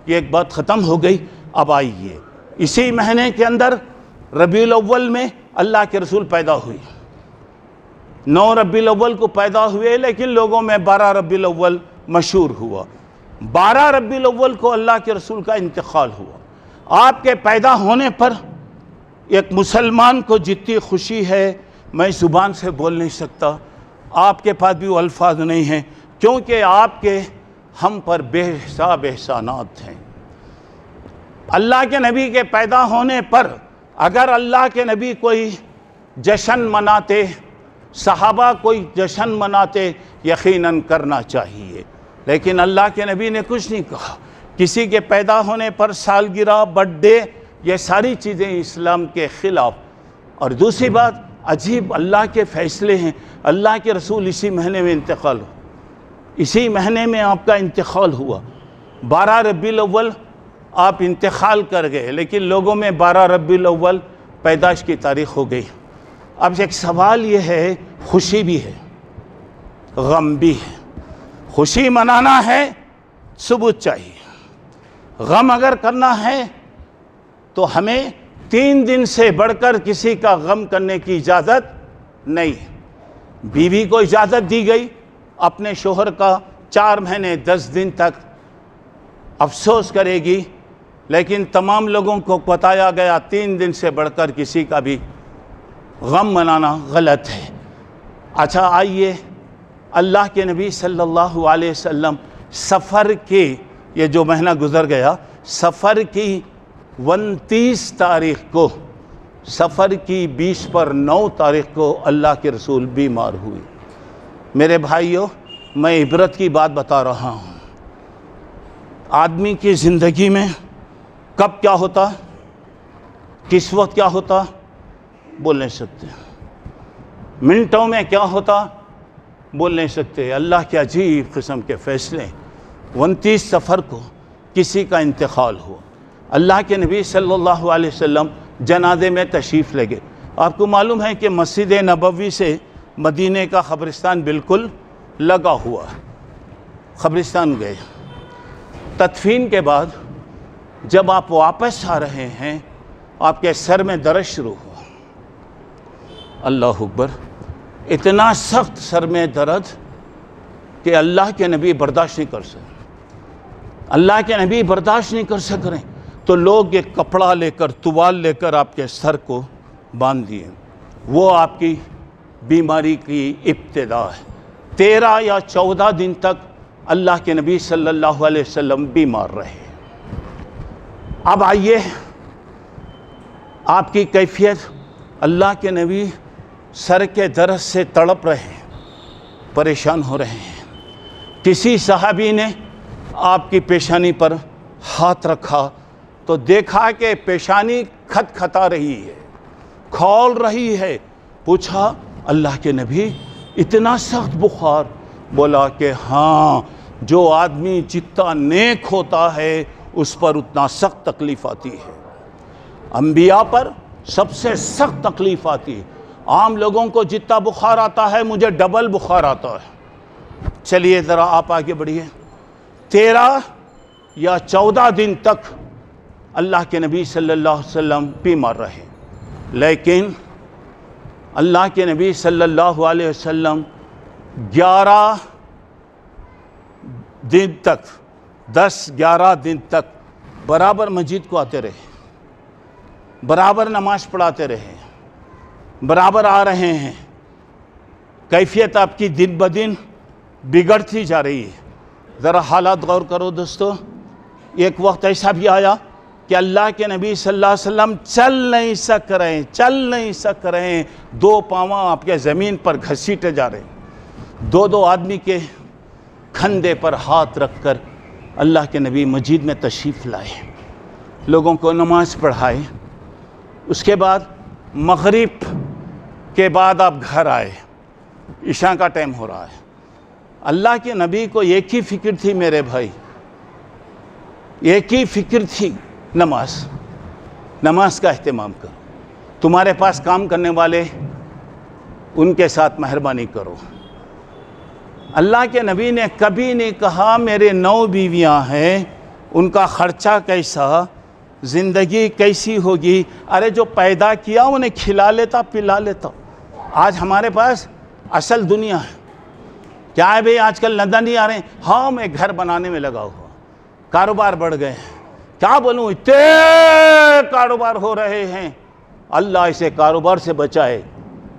یہ ایک بات ختم ہو گئی. اب آئیے اسی مہینے کے اندر ربیع الاول میں اللہ کے رسول پیدا ہوئے. 9 ربیع الاول کو پیدا ہوئے لیکن لوگوں میں 12 ربیع الاول مشہور ہوا. 12 ربیع الاول کو اللہ کے رسول کا انتقال ہوا. آپ کے پیدا ہونے پر ایک مسلمان کو جتنی خوشی ہے میں زبان سے بول نہیں سکتا. آپ کے پاس بھی وہ الفاظ نہیں ہیں کیونکہ آپ کے ہم پر بے حساب احسانات ہیں. اللہ کے نبی کے پیدا ہونے پر اگر اللہ کے نبی کوئی جشن مناتے، صحابہ کوئی جشن مناتے، یقیناً کرنا چاہیے، لیکن اللہ کے نبی نے کچھ نہیں کہا. کسی کے پیدا ہونے پر سالگرہ، برتھ ڈے، یہ ساری چیزیں اسلام کے خلاف. اور دوسری بات، عجیب اللہ کے فیصلے ہیں. اللہ کے رسول اسی مہینے میں انتقال ہوا، اسی مہینے میں آپ کا انتقال ہوا. 12 ربیع الاول آپ انتقال کر گئے لیکن لوگوں میں 12 ربیع الاول پیدائش کی تاریخ ہو گئی. اب ایک سوال یہ ہے، خوشی بھی ہے غم بھی ہے. خوشی منانا ہے ثبوت چاہیے، غم اگر کرنا ہے تو ہمیں 3 دن سے بڑھ کر کسی کا غم کرنے کی اجازت نہیں ہے. بیوی کو اجازت دی گئی اپنے شوہر کا 4 مہینے 10 دن تک افسوس کرے گی، لیکن تمام لوگوں کو بتایا گیا 3 دن سے بڑھ کر کسی کا بھی غم منانا غلط ہے. اچھا آئیے، اللہ کے نبی صلی اللہ علیہ وسلم سفر کے، یہ جو مہینہ گزر گیا، سفر کی 29 تاریخ کو، سفر کی 20 پر 9 تاریخ کو اللہ کے رسول بیمار ہوئے. میرے بھائیوں، میں عبرت کی بات بتا رہا ہوں. آدمی کی زندگی میں کب کیا ہوتا، کس وقت کیا ہوتا بول نہیں سکتے. منٹوں میں کیا ہوتا بول نہیں سکتے. اللہ کے عجیب قسم کے فیصلے. 29 سفر کو کسی کا انتقال ہوا. اللہ کے نبی صلی اللہ علیہ وسلم جنازے میں تشریف لے گئے. آپ کو معلوم ہے کہ مسجد نبوی سے مدینے کا قبرستان بالکل لگا ہوا. قبرستان گئے. تدفین کے بعد جب آپ واپس آ رہے ہیں آپ کے سر میں درد شروع ہوا. اللہ اکبر. اتنا سخت سر میں درد کہ اللہ کے نبی برداشت نہیں کر سکے. اللہ کے نبی برداشت نہیں کر سک رہے تو لوگ ایک کپڑا لے کر، توال لے کر آپ کے سر کو باندھ دیے. وہ آپ کی بیماری کی ابتدا ہے. 13 یا 14 دن تک اللہ کے نبی صلی اللہ علیہ وسلم بیمار رہے. اب آئیے آپ کی کیفیت. اللہ کے نبی سر کے درد سے تڑپ رہے ہیں، پریشان ہو رہے ہیں. کسی صحابی نے آپ کی پیشانی پر ہاتھ رکھا تو دیکھا کہ پیشانی کھٹکھٹا رہی ہے، کھول رہی ہے. پوچھا اللہ کے نبی اتنا سخت بخار؟ بولا کہ ہاں، جو آدمی جتنا نیک ہوتا ہے اس پر اتنا سخت تکلیف آتی ہے. انبیاء پر سب سے سخت تکلیف آتی ہے. عام لوگوں کو جتنا بخار آتا ہے مجھے ڈبل بخار آتا ہے. چلیے ذرا آپ آگے بڑھیے. 13 یا 14 دن تک اللہ کے نبی صلی اللہ علیہ وسلم بیمار رہے. لیکن اللہ کے نبی صلی اللہ علیہ وسلم 11 دن تک، 10-11 دن تک برابر مسجد کو آتے رہے، برابر نماز پڑھاتے رہے، برابر آ رہے ہیں. کیفیت آپ کی دن بدن بگڑتی جا رہی ہے. ذرا حالات غور کرو دوستو. ایک وقت ایسا بھی آیا کہ اللہ کے نبی صلی اللہ علیہ وسلم چل نہیں سک رہے ہیں. 2 پاؤں آپ کے زمین پر گھسیٹے جا رہے ہیں. 2 آدمی کے کھندے پر ہاتھ رکھ کر اللہ کے نبی مسجد میں تشریف لائے، لوگوں کو نماز پڑھائے. اس کے بعد مغرب کے بعد آپ گھر آئے، عشاء کا ٹائم ہو رہا ہے. اللہ کے نبی کو ایک ہی فکر تھی میرے بھائی، ایک ہی فکر تھی، نماز کا اہتمام کرو. تمہارے پاس کام کرنے والے ان کے ساتھ مہربانی کرو. اللہ کے نبی نے کبھی نہیں کہا میرے 9 بیویاں ہیں ان کا خرچہ کیسا، زندگی کیسی ہوگی. ارے جو پیدا کیا انہیں کھلا لیتا پلا لیتا. آج ہمارے پاس اصل دنیا ہے. کیا ہے بھئی آج کل لندن ہی آ رہے ہیں، ہاں میں گھر بنانے میں لگا ہوا، کاروبار بڑھ گئے ہیں. کیا بولوں، اتنے کاروبار ہو رہے ہیں. اللہ اسے کاروبار سے بچائے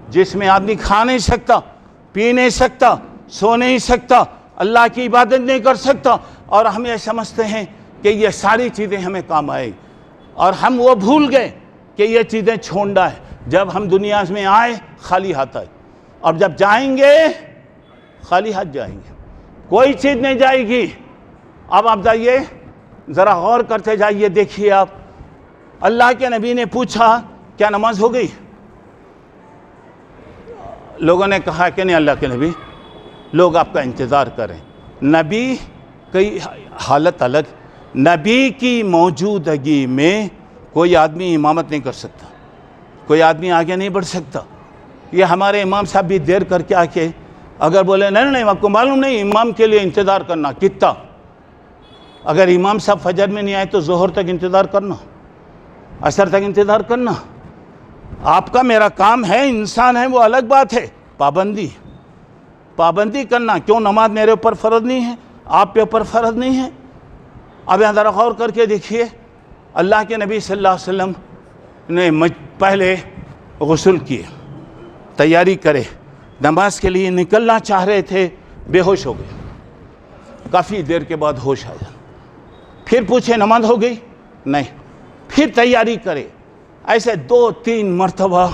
جس میں آدمی کھا نہیں سکتا، پی نہیں سکتا، سو نہیں سکتا، اللہ کی عبادت نہیں کر سکتا، اور ہم یہ سمجھتے ہیں کہ یہ ساری چیزیں ہمیں کام آئے، اور ہم وہ بھول گئے کہ یہ چیزیں چھوڑنا ہے. جب ہم دنیا میں آئے خالی ہاتھ آئے، اور جب جائیں گے خالی ہاتھ جائیں گے، کوئی چیز نہیں جائے گی. اب آپ جائیے ذرا غور کرتے جائیے، دیکھیے آپ. اللہ کے نبی نے پوچھا کیا نماز ہو گئی؟ لوگوں نے کہا کہ نہیں اللہ کے نبی، لوگ آپ کا انتظار کریں. نبی کی حالت الگ، نبی کی موجودگی میں کوئی آدمی امامت نہیں کر سکتا، کوئی آدمی آگے نہیں بڑھ سکتا. یہ ہمارے امام صاحب بھی دیر کر کے آ کے اگر بولے نہیں آپ کو معلوم نہیں امام کے لیے انتظار کرنا کتنا، اگر امام صاحب فجر میں نہیں آئے تو ظہر تک انتظار کرنا، عصر تک انتظار کرنا. آپ کا میرا کام ہے، انسان ہے وہ الگ بات ہے. پابندی کرنا. کیوں نماز میرے اوپر فرض نہیں ہے، آپ پہ اوپر فرض نہیں ہے؟ اب یہاں ذرا غور کر کے دیکھیے، اللہ کے نبی صلی اللہ علیہ وسلم نے پہلے غسل کیے، تیاری کرے، نماز کے لیے نکلنا چاہ رہے تھے، بے ہوش ہو گئے. کافی دیر کے بعد ہوش آیا. پھر پوچھے نماز ہو گئی؟ نہیں. پھر تیاری کرے. ایسے 2-3 مرتبہ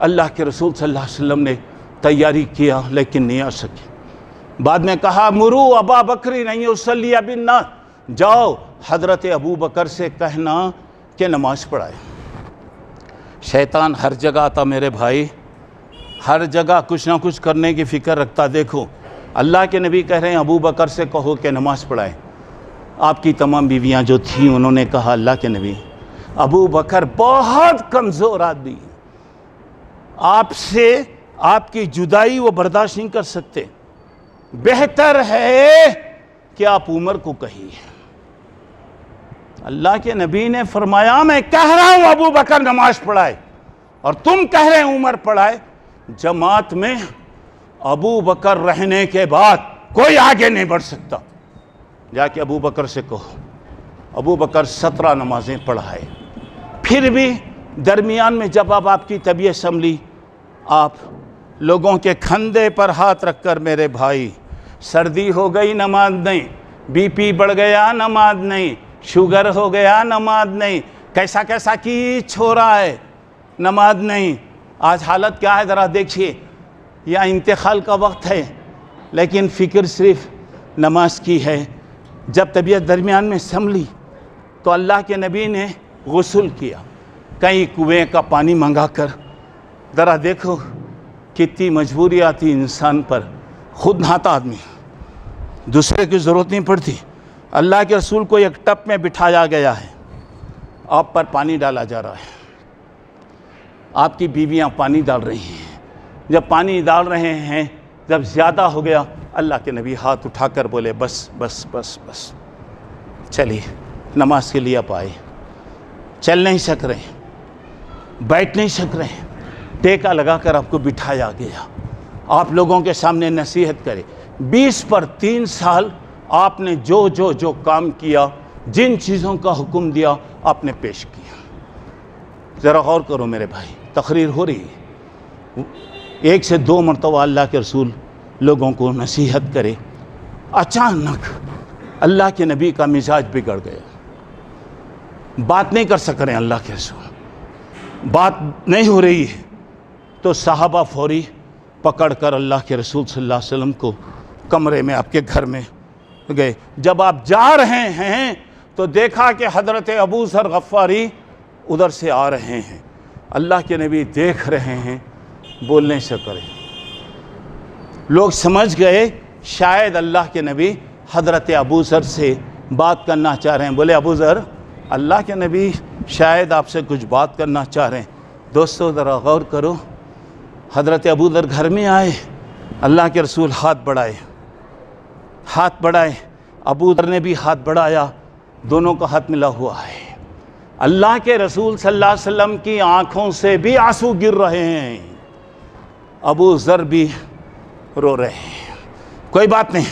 اللہ کے رسول صلی اللہ علیہ وسلم نے تیاری کیا لیکن نہیں آ سکے. بعد میں کہا مرو ابا بکری نہیں یصلی بالناس، جاؤ حضرت ابو بکر سے کہنا کہ نماز پڑھائے. شیطان ہر جگہ آتا میرے بھائی، ہر جگہ کچھ نہ کچھ کرنے کی فکر رکھتا. دیکھو اللہ کے نبی کہہ رہے ہیں ابو بکر سے کہو کہ نماز پڑھائے. آپ کی تمام بیویاں جو تھیں انہوں نے کہا اللہ کے نبی ابو بکر بہت کمزور آدمی، آپ سے آپ کی جدائی وہ برداشت نہیں کر سکتے، بہتر ہے کہ آپ عمر کو کہیے. اللہ کے نبی نے فرمایا میں کہہ رہا ہوں ابو بکر نماز پڑھائے اور تم کہہ رہے ہیں عمر پڑھائے. جماعت میں ابو بکر رہنے کے بعد کوئی آگے نہیں بڑھ سکتا. جا کے ابو بکر سے کہو. ابو بکر 17 نمازیں پڑھائے. پھر بھی درمیان میں جب آپ کی طبیعت سنبھلی، آپ لوگوں کے کھندے پر ہاتھ رکھ کر میرے بھائی سردی ہو گئی نماز نہیں، بی پی بڑھ گیا نماز نہیں، شوگر ہو گیا نماز نہیں، کیسا کیسا کیچ ہو رہا ہے نماز نہیں. آج حالت کیا ہے ذرا دیکھیے. یا انتقال کا وقت ہے لیکن فکر صرف نماز کی ہے. جب طبیعت درمیان میں سنبھلی تو اللہ کے نبی نے غسل کیا، کہیں کنویں کا پانی منگا کر. ذرا دیکھو کتنی مجبوری آتی انسان پر. خود نہاتا آدمی، دوسرے کی ضرورت نہیں پڑتی. اللہ کے رسول کو ایک ٹب میں بٹھایا گیا ہے، آپ پر پانی ڈالا جا رہا ہے، آپ کی بیویاں پانی ڈال رہی ہیں. جب پانی ڈال رہے ہیں جب زیادہ ہو گیا اللہ کے نبی ہاتھ اٹھا کر بولے بس بس بس بس چلیے نماز کے لیے آپ آئے. چل نہیں سک رہے، بیٹھ نہیں سک رہے، ٹیکا لگا کر آپ کو بٹھایا گیا. آپ لوگوں کے سامنے نصیحت کرے. 20 پر 3 سال آپ نے جو کام کیا، جن چیزوں کا حکم دیا آپ نے پیش کیا. ذرا غور کرو میرے بھائی، تقریر ہو رہی ہے. 1 سے 2 مرتبہ اللہ کے رسول لوگوں کو نصیحت کرے. اچانک اللہ کے نبی کا مزاج بگڑ گیا، بات نہیں کر سک رہے ہیں. اللہ کے رسول بات نہیں ہو رہی ہے تو صحابہ فوری پکڑ کر اللہ کے رسول صلی اللہ علیہ وسلم کو کمرے میں آپ کے گھر میں گئے. جب آپ جا رہے ہیں تو دیکھا کہ حضرت ابو ذر غفاری ادھر سے آ رہے ہیں. اللہ کے نبی دیکھ رہے ہیں، بول نہیں سک رہے. لوگ سمجھ گئے شاید اللہ کے نبی حضرت ابو ذر سے بات کرنا چاہ رہے ہیں. بولے ابو ذر اللہ کے نبی شاید آپ سے کچھ بات کرنا چاہ رہے ہیں. دوستو ذرا غور کرو، حضرت ابو ذر گھر میں آئے، اللہ کے رسول ہاتھ بڑھائے. ابو ذر نے بھی ہاتھ بڑھایا. دونوں کا ہاتھ ملا ہوا ہے. اللہ کے رسول صلی اللہ علیہ وسلم کی آنکھوں سے بھی آنسو گر رہے ہیں. ابو ذر بھی رو رہے ہیں. کوئی بات نہیں،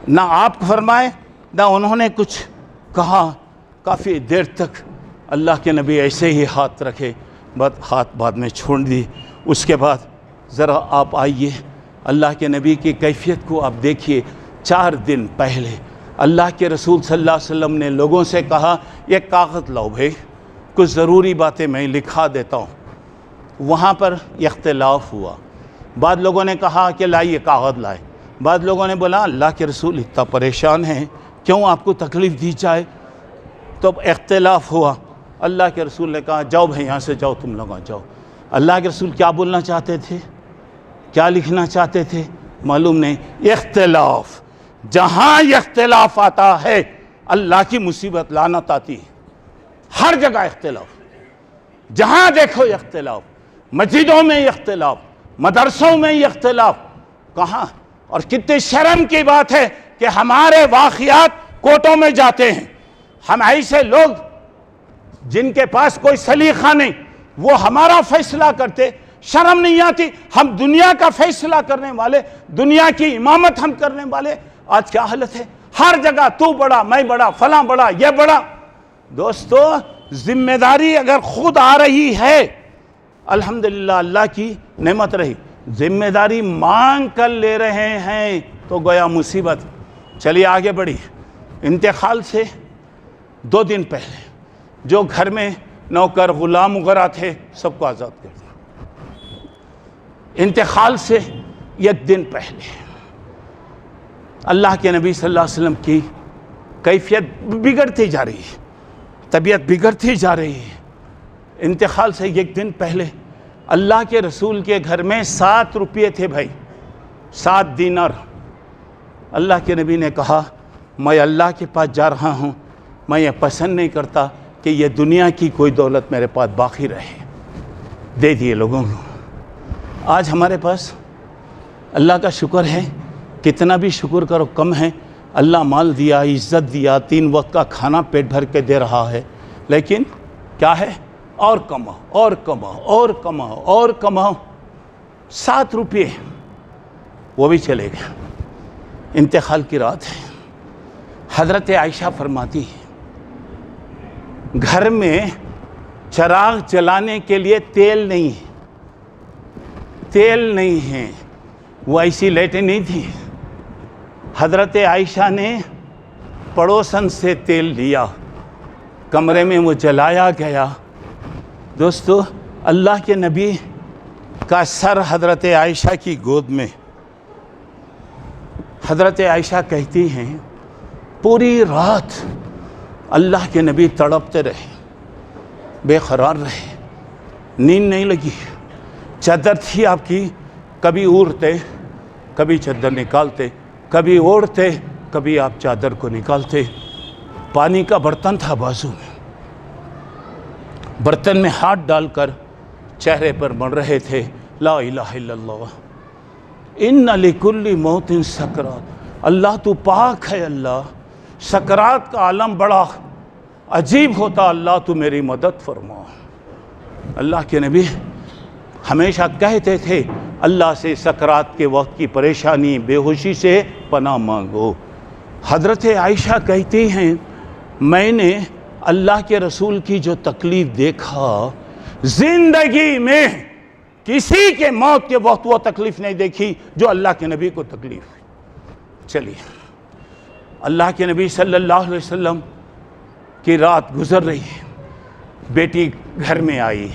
نہ آپ فرمائے نہ انہوں نے کچھ کہا. کافی دیر تک اللہ کے نبی ایسے ہی ہاتھ رکھے، ہاتھ بعد میں چھوڑ دی. اس کے بعد ذرا آپ آئیے، اللہ کے نبی کی کیفیت کو آپ دیکھیے. 4 دن پہلے اللہ کے رسول صلی اللہ علیہ وسلم نے لوگوں سے کہا یہ کاغذ لاؤ بھائی، کچھ ضروری باتیں میں لکھا دیتا ہوں. وہاں پر اختلاف ہوا. بعض لوگوں نے کہا کہ لائیے کاغذ لائے. بعض لوگوں نے بولا اللہ کے رسول اتنا پریشان ہیں، کیوں آپ کو تکلیف دی جائے؟ تو اختلاف ہوا. اللہ کے رسول نے کہا جاؤ بھائی یہاں سے جاؤ، تم لوگ جاؤ. اللہ کے رسول کیا بولنا چاہتے تھے، کیا لکھنا چاہتے تھے معلوم نہیں. اختلاف، جہاں اختلاف آتا ہے اللہ کی مصیبت لعنت آتی ہے. ہر جگہ اختلاف، جہاں دیکھو اختلاف. مسجدوں میں اختلاف، مدرسوں میں اختلاف. کہاں؟ اور کتنے شرم کی بات ہے کہ ہمارے واقعات کورٹوں میں جاتے ہیں. ہم ایسے لوگ جن کے پاس کوئی سلیقہ نہیں، وہ ہمارا فیصلہ کرتے. شرم نہیں آتی؟ ہم دنیا کا فیصلہ کرنے والے، دنیا کی امامت ہم کرنے والے. آج کیا حالت ہے؟ ہر جگہ تو بڑا، میں بڑا، فلاں بڑا، یہ بڑا. دوستو ذمہ داری اگر خود آ رہی ہے، الحمدللہ اللہ کی نعمت رہی. ذمہ داری مانگ کر لے رہے ہیں تو گویا مصیبت. چلیے آگے بڑھی. انتقال سے 2 دن پہلے جو گھر میں نوکر غلام وغیرہ تھے سب کو آزاد کر دیا. انتقال سے 1 دن پہلے اللہ کے نبی صلی اللہ علیہ وسلم کی کیفیت بگڑتی جا رہی ہے، طبیعت بگڑتی جا رہی ہے. انتقال سے 1 دن پہلے اللہ کے رسول کے گھر میں 7 روپے تھے بھائی، 7 دینار. اللہ کے نبی نے کہا میں اللہ کے پاس جا رہا ہوں، میں یہ پسند نہیں کرتا کہ یہ دنیا کی کوئی دولت میرے پاس باقی رہے. دے دیے لوگوں کو. آج ہمارے پاس اللہ کا شکر ہے، کتنا بھی شکر کرو کم ہے. اللہ مال دیا، عزت دیا، 3 وقت کا کھانا پیٹ بھر کے دے رہا ہے. لیکن کیا ہے؟ اور کماؤ اور کماؤ اور کماؤ اور کماؤ. 7 روپے وہ بھی چلے گئے. انتقال کی رات ہے. حضرت عائشہ فرماتی ہے گھر میں چراغ جلانے کے لیے تیل نہیں ہے، تیل نہیں ہے. وہ ایسی لائٹیں نہیں تھی. حضرت عائشہ نے پڑوسن سے تیل لیا، کمرے میں وہ جلایا گیا. دوستو اللہ کے نبی کا سر حضرت عائشہ کی گود میں. حضرت عائشہ کہتی ہیں پوری رات اللہ کے نبی تڑپتے رہے، بے قرار رہے، نیند نہیں لگی. چادر تھی آپ کی، کبھی اوڑھتے کبھی چادر نکالتے، کبھی اوڑھتے کبھی آپ چادر کو نکالتے. پانی کا برتن تھا بازو میں، برتن میں ہاتھ ڈال کر چہرے پر مڑ رہے تھے لا الہ الا اللہ ان لکل موت سکرات. اللہ تو پاک ہے. اللہ سکرات کا عالم بڑا عجیب ہوتا. اللہ تو میری مدد فرما. اللہ کے نبی ہمیشہ کہتے تھے اللہ سے سکرات کے وقت کی پریشانی، بے ہوشی سے پناہ مانگو. حضرت عائشہ کہتی ہیں میں نے اللہ کے رسول کی جو تکلیف دیکھا، زندگی میں کسی کے موت کے وقت وہ تکلیف نہیں دیکھی جو اللہ کے نبی کو تکلیف. چلیے اللہ کے نبی صلی اللہ علیہ وسلم کی رات گزر رہی ہے. بیٹی گھر میں آئی،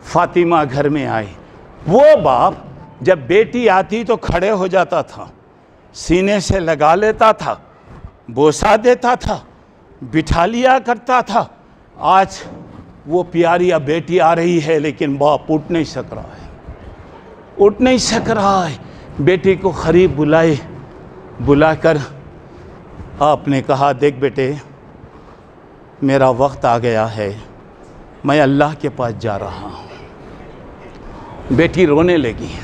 فاطمہ گھر میں آئی. وہ باپ جب بیٹی آتی تو کھڑے ہو جاتا تھا، سینے سے لگا لیتا تھا، بوسا دیتا تھا، بٹھا لیا کرتا تھا. آج وہ پیاری اب بیٹی آ رہی ہے لیکن باپ اٹھ نہیں سک رہا ہے، اٹھ نہیں سک رہا ہے. بیٹی کو قریب بلائے، بلا کر آپ نے کہا دیکھ بیٹے میرا وقت آ گیا ہے، میں اللہ کے پاس جا رہا ہوں. بیٹی رونے لگی.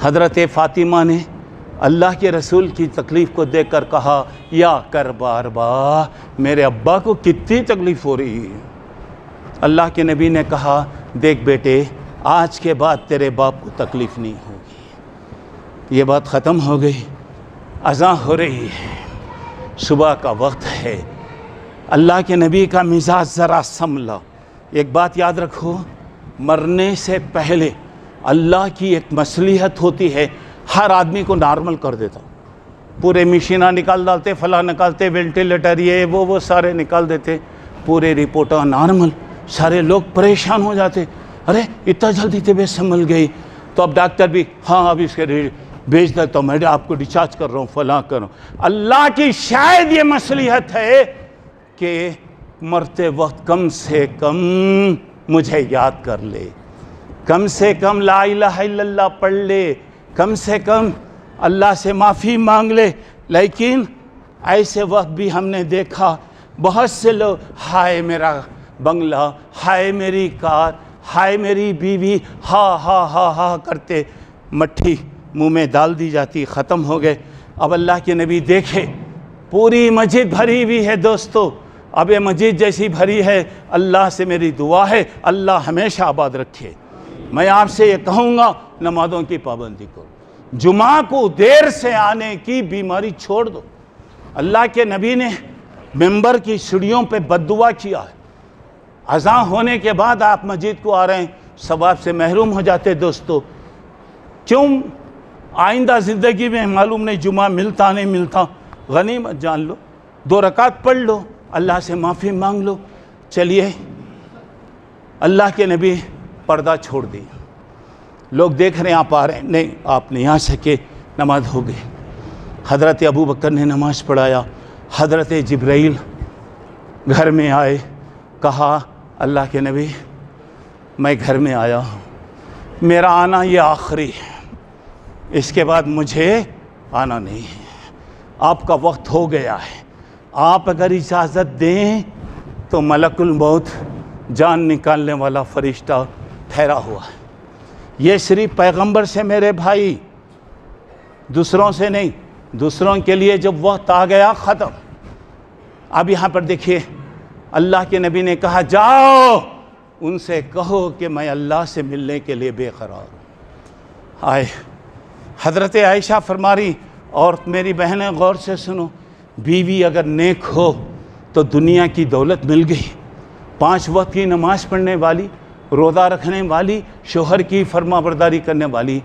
حضرت فاطمہ نے اللہ کے رسول کی تکلیف کو دیکھ کر کہا یا کربا، میرے ابا کو کتنی تکلیف ہو رہی ہے۔ اللہ کے نبی نے کہا دیکھ بیٹے، آج کے بعد تیرے باپ کو تکلیف نہیں ہوگی۔ یہ بات ختم ہو گئی، اذان ہو رہی ہے، صبح کا وقت ہے۔ اللہ کے نبی کا مزاج ذرا سنبھلا۔ ایک بات یاد رکھو، مرنے سے پہلے اللہ کی ایک مصلحت ہوتی ہے، ہر آدمی کو نارمل کر دیتا، پورے مشینہ نکال ڈالتے، فلاں نکالتے، وینٹیلیٹر یہ وہ سارے نکال دیتے، پورے رپورٹاں نارمل، سارے لوگ پریشان ہو جاتے، ارے اتنا جلدی طبیعت سنبھل گئی۔ تو اب ڈاکٹر بھی ہاں اب اس کے بھیج دیتا ہوں، میں آپ کو ڈسچارج کر رہا ہوں، فلاں کروں۔ اللہ کی شاید یہ مصلحت ہے کہ مرتے وقت کم سے کم مجھے یاد کر لے، کم سے کم لا الہ الا اللہ پڑھ لے، کم سے کم اللہ سے معافی مانگ لے۔ لیکن ایسے وقت بھی ہم نے دیکھا بہت سے لوگ ہائے میرا بنگلہ، ہائے میری کار، ہائے میری بیوی، ہا ہا ہا ہا کرتے مٹھی منہ میں ڈال دی جاتی، ختم ہو گئے۔ اب اللہ کے نبی دیکھے پوری مسجد بھری ہوئی ہے دوستو، اب یہ مسجد جیسی بھری ہے، اللہ سے میری دعا ہے اللہ ہمیشہ آباد رکھے۔ میں آپ سے یہ کہوں گا نمازوں کی پابندی کرو، جمعہ کو دیر سے آنے کی بیماری چھوڑ دو۔ اللہ کے نبی نے ممبر کی سیڑھیوں پہ بد دعا کیا ہے، اذان ہونے کے بعد آپ مسجد کو آ رہے ہیں، ثواب سے محروم ہو جاتے دوستو۔ کیوں؟ آئندہ زندگی میں معلوم نہیں جمعہ ملتا نہیں ملتا، غنیمت جان لو، 2 رکعت پڑھ لو، اللہ سے معافی مانگ لو۔ چلیے، اللہ کے نبی پردہ چھوڑ دی، لوگ دیکھ رہے ہیں آپ آ رہے ہیں، نہیں آپ نہیں آ سکے، نماز ہو گئی۔ حضرت ابو بکر نے نماز پڑھایا، حضرت جبرائیل گھر میں آئے، کہا اللہ کے نبی میں گھر میں آیا ہوں، میرا آنا یہ آخری ہے، اس کے بعد مجھے آنا نہیں ہے، آپ کا وقت ہو گیا ہے، آپ اگر اجازت دیں تو ملک الموت جان نکالنے والا فرشتہ ٹھہرا ہوا ہے۔ یہ صرف پیغمبر سے میرے بھائی، دوسروں سے نہیں، دوسروں کے لیے جب وقت آ گیا ختم۔ اب یہاں پر دیکھیے اللہ کے نبی نے کہا جاؤ ان سے کہو کہ میں اللہ سے ملنے کے لیے بے قرار ہوں۔ آئے حضرت عائشہ فرما رہی، اور میری بہنیں غور سے سنو، بیوی اگر نیک ہو تو دنیا کی دولت مل گئی، 5 وقت کی نماز پڑھنے والی، روزہ رکھنے والی، شوہر کی فرما برداری کرنے والی،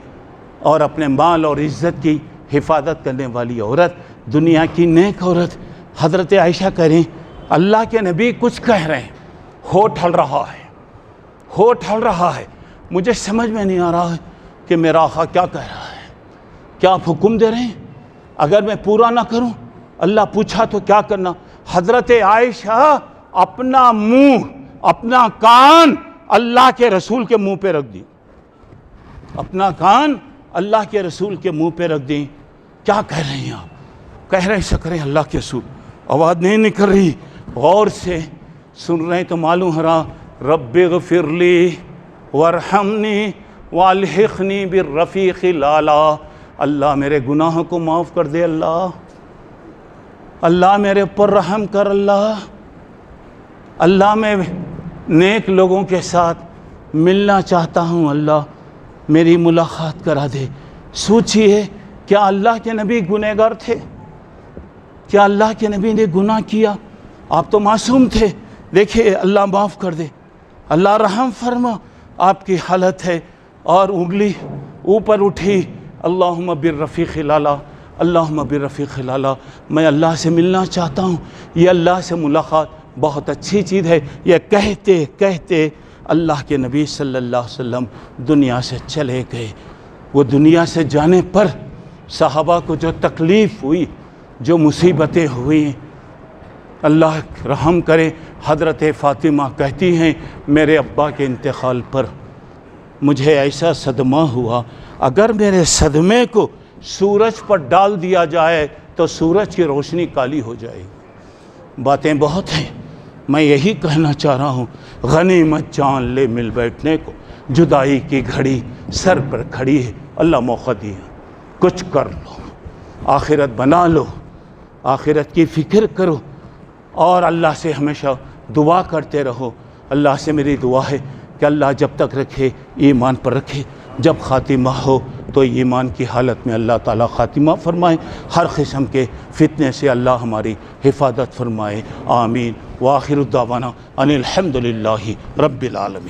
اور اپنے مال اور عزت کی حفاظت کرنے والی عورت، دنیا کی نیک عورت۔ حضرت عائشہ کہہ رہی اللہ کے نبی کچھ کہہ رہے ہیں، ہو ٹھل رہا ہے، مجھے سمجھ میں نہیں آ رہا ہے کہ میرا آقا کیا کہہ رہا ہے، کیا آپ حکم دے رہے ہیں؟ اگر میں پورا نہ کروں اللہ پوچھا تو کیا کرنا؟ حضرت عائشہ اپنا منہ، اپنا کان اللہ کے رسول کے منہ پہ رکھ دی، اپنا کان اللہ کے رسول کے منہ پہ رکھ دی۔ کیا کہہ رہے ہیں آپ؟ کہہ رہے ہیں شکر اللہ کے رسول، آواز نہیں نکل رہی، غور سے سن رہے ہیں تو معلوم ہو رہا، رب اغفر لی وارحمنی والحقنی بالرفیق الاعلی، اللہ میرے گناہوں کو معاف کر دے، اللہ میرے اوپر رحم کر، اللہ میں نیک لوگوں کے ساتھ ملنا چاہتا ہوں، اللہ میری ملاقات کرا دے۔ سوچئے کیا اللہ کے نبی گنہگار تھے؟ کیا اللہ کے نبی نے گناہ کیا؟ آپ تو معصوم تھے، دیکھیں اللہ معاف کر دے، اللہ رحم فرما۔ آپ کی حالت ہے، اور انگلی اوپر اٹھی، اللہم بالرفیق الاعلی، اللہم بالرفیق الاعلی، میں اللہ سے ملنا چاہتا ہوں۔ یہ اللہ سے ملاقات بہت اچھی چیز ہے۔ یہ کہتے کہتے اللہ کے نبی صلی اللہ علیہ وسلم دنیا سے چلے گئے۔ وہ دنیا سے جانے پر صحابہ کو جو تکلیف ہوئی، جو مصیبتیں ہوئیں، اللہ رحم کرے۔ حضرت فاطمہ کہتی ہیں میرے ابا کے انتقال پر مجھے ایسا صدمہ ہوا، اگر میرے صدمے کو سورج پر ڈال دیا جائے تو سورج کی روشنی کالی ہو جائے گی۔ باتیں بہت ہیں، میں یہی کہنا چاہ رہا ہوں، غنیمت جان لے مل بیٹھنے کو، جدائی کی گھڑی سر پر کھڑی ہے، اللہ موقع دیا، کچھ کر لو۔ آخرت بنا لو، آخرت کی فکر کرو، اور اللہ سے ہمیشہ دعا کرتے رہو۔ اللہ سے میری دعا ہے کہ اللہ جب تک رکھے ایمان پر رکھے، جب خاتمہ ہو تو ایمان کی حالت میں اللہ تعالیٰ خاتمہ فرمائے، ہر قسم کے فتنے سے اللہ ہماری حفاظت فرمائے، آمین۔ وآخر الدعوانا ان الحمد للہ رب العالمین۔